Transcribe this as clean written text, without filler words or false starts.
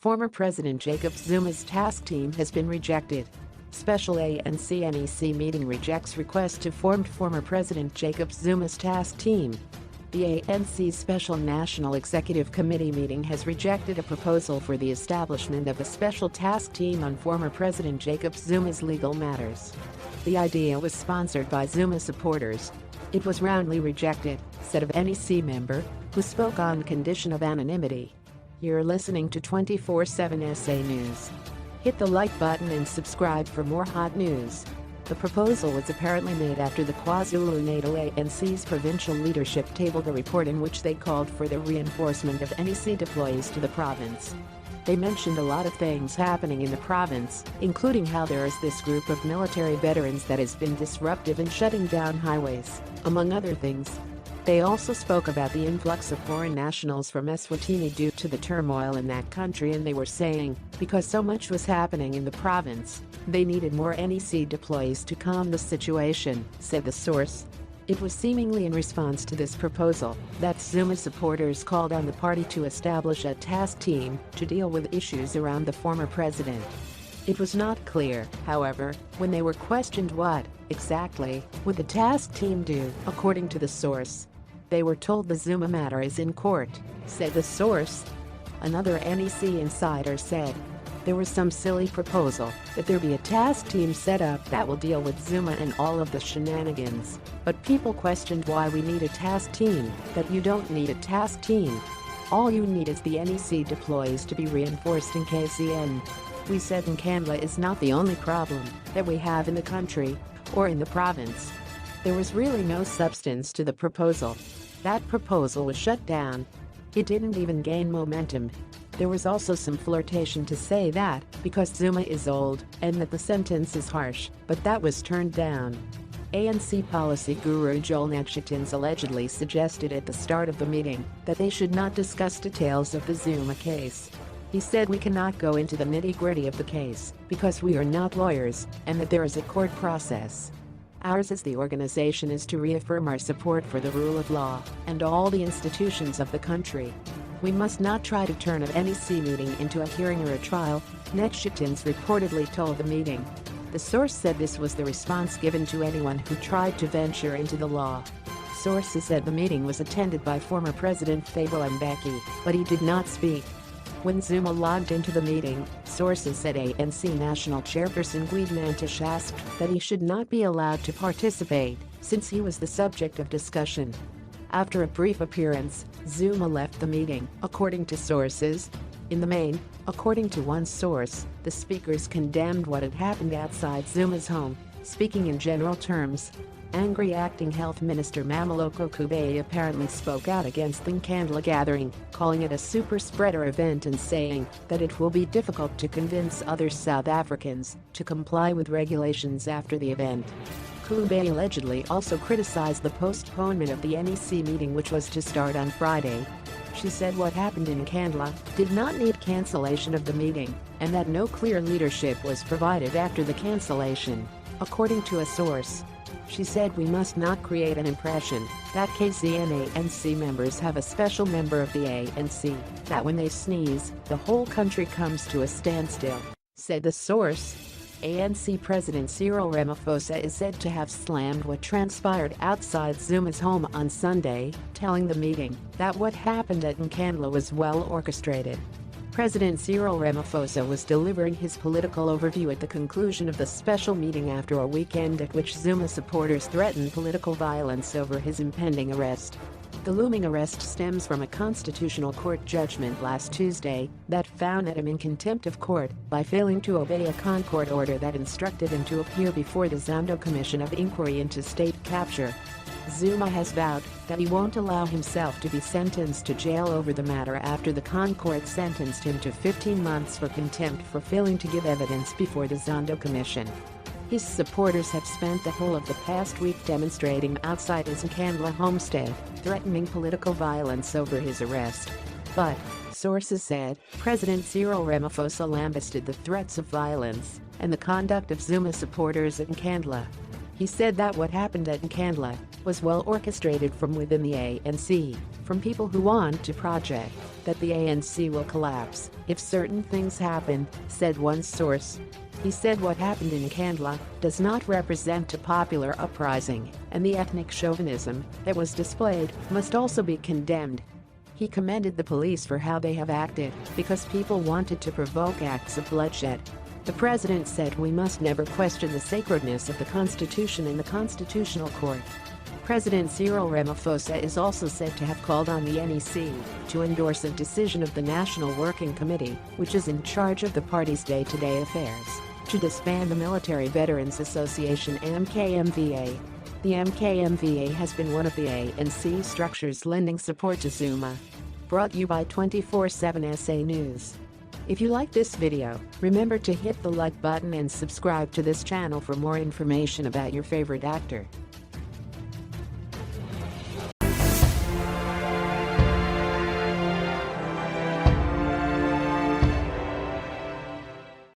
Former President Jacob Zuma's task team has been rejected. Special ANC NEC meeting rejects request to form former President Jacob Zuma's task team. The ANC's Special National Executive Committee meeting has rejected a proposal for the establishment of a special task team on former President Jacob Zuma's legal matters. The idea was sponsored by Zuma supporters. It was roundly rejected, said a NEC member, who spoke on condition of anonymity. You're listening to 24/7 SA News. Hit the like button and subscribe for more hot news. The proposal was apparently made after the KwaZulu-Natal ANC's provincial leadership tabled a report in which they called for the reinforcement of NEC deploys to the province. They mentioned a lot of things happening in the province, including how there is this group of military veterans that has been disruptive in shutting down highways, among other things. They also spoke about the influx of foreign nationals from Eswatini due to the turmoil in that country, and they were saying, because so much was happening in the province, they needed more NEC deploys to calm the situation, said the source. It was seemingly in response to this proposal that Zuma supporters called on the party to establish a task team to deal with issues around the former president. It was not clear, however, when they were questioned what, exactly, would the task team do, according to the source. They were told the Zuma matter is in court, said the source. Another NEC insider said, there was some silly proposal that there be a task team set up that will deal with Zuma and all of the shenanigans, but people questioned why we need a task team, that you don't need a task team. All you need is the NEC deploys to be reinforced in KZN. We said Nkandla is not the only problem that we have in the country or in the province. There was really no substance to the proposal. That proposal was shut down. It didn't even gain momentum. There was also some flirtation to say that because Zuma is old and that the sentence is harsh, but that was turned down. ANC policy guru Joel Netshitins allegedly suggested at the start of the meeting that they should not discuss details of the Zuma case. He said we cannot go into the nitty-gritty of the case because we are not lawyers and that there is a court process. Ours as the organization is to reaffirm our support for the rule of law and all the institutions of the country. We must not try to turn an NEC meeting into a hearing or a trial, Netshitins reportedly told the meeting. The source said this was the response given to anyone who tried to venture into the law. Sources said the meeting was attended by former President Thabo Mbeki, but he did not speak. When Zuma logged into the meeting, sources said ANC National Chairperson Guido Mantish asked that he should not be allowed to participate since he was the subject of discussion. After a brief appearance, Zuma left the meeting, according to sources. In the main, according to one source, the speakers condemned what had happened outside Zuma's home, speaking in general terms. Angry Acting Health Minister Mameloko Kubeye apparently spoke out against the Nkandla gathering, calling it a super-spreader event and saying that it will be difficult to convince other South Africans to comply with regulations after the event. Kubeye allegedly also criticized the postponement of the NEC meeting, which was to start on Friday. She said what happened in Nkandla did not need cancellation of the meeting and that no clear leadership was provided after the cancellation, according to a source. She said we must not create an impression that KZN ANC members have a special member of the ANC, that when they sneeze, the whole country comes to a standstill, said the source. ANC President Cyril Ramaphosa is said to have slammed what transpired outside Zuma's home on Sunday, telling the meeting that what happened at Nkandla was well orchestrated. President Cyril Ramaphosa was delivering his political overview at the conclusion of the special meeting after a weekend at which Zuma supporters threatened political violence over his impending arrest. The looming arrest stems from a constitutional court judgment last Tuesday that found him in contempt of court by failing to obey a court order that instructed him to appear before the Zondo Commission of Inquiry into State Capture. Zuma has vowed that he won't allow himself to be sentenced to jail over the matter after the court sentenced him to 15 months for contempt for failing to give evidence before the Zondo Commission. His supporters have spent the whole of the past week demonstrating outside his Nkandla homestead, threatening political violence over his arrest. But, sources said, President Cyril Ramaphosa lambasted the threats of violence and the conduct of Zuma supporters at Nkandla. He said that what happened at Nkandla was well orchestrated from within the ANC, from people who want to project that the ANC will collapse if certain things happen, said one source. He said what happened in Kandla does not represent a popular uprising, and the ethnic chauvinism that was displayed must also be condemned. He commended the police for how they have acted because people wanted to provoke acts of bloodshed. The president said we must never question the sacredness of the Constitution in the Constitutional Court. President Cyril Ramaphosa is also said to have called on the NEC to endorse a decision of the National Working Committee, which is in charge of the party's day-to-day affairs, to disband the Military Veterans Association (MKMVA). The MKMVA has been one of the ANC structures lending support to Zuma. Brought you by 24/7 SA News. If you like this video, remember to hit the like button and subscribe to this channel for more information about your favorite actor.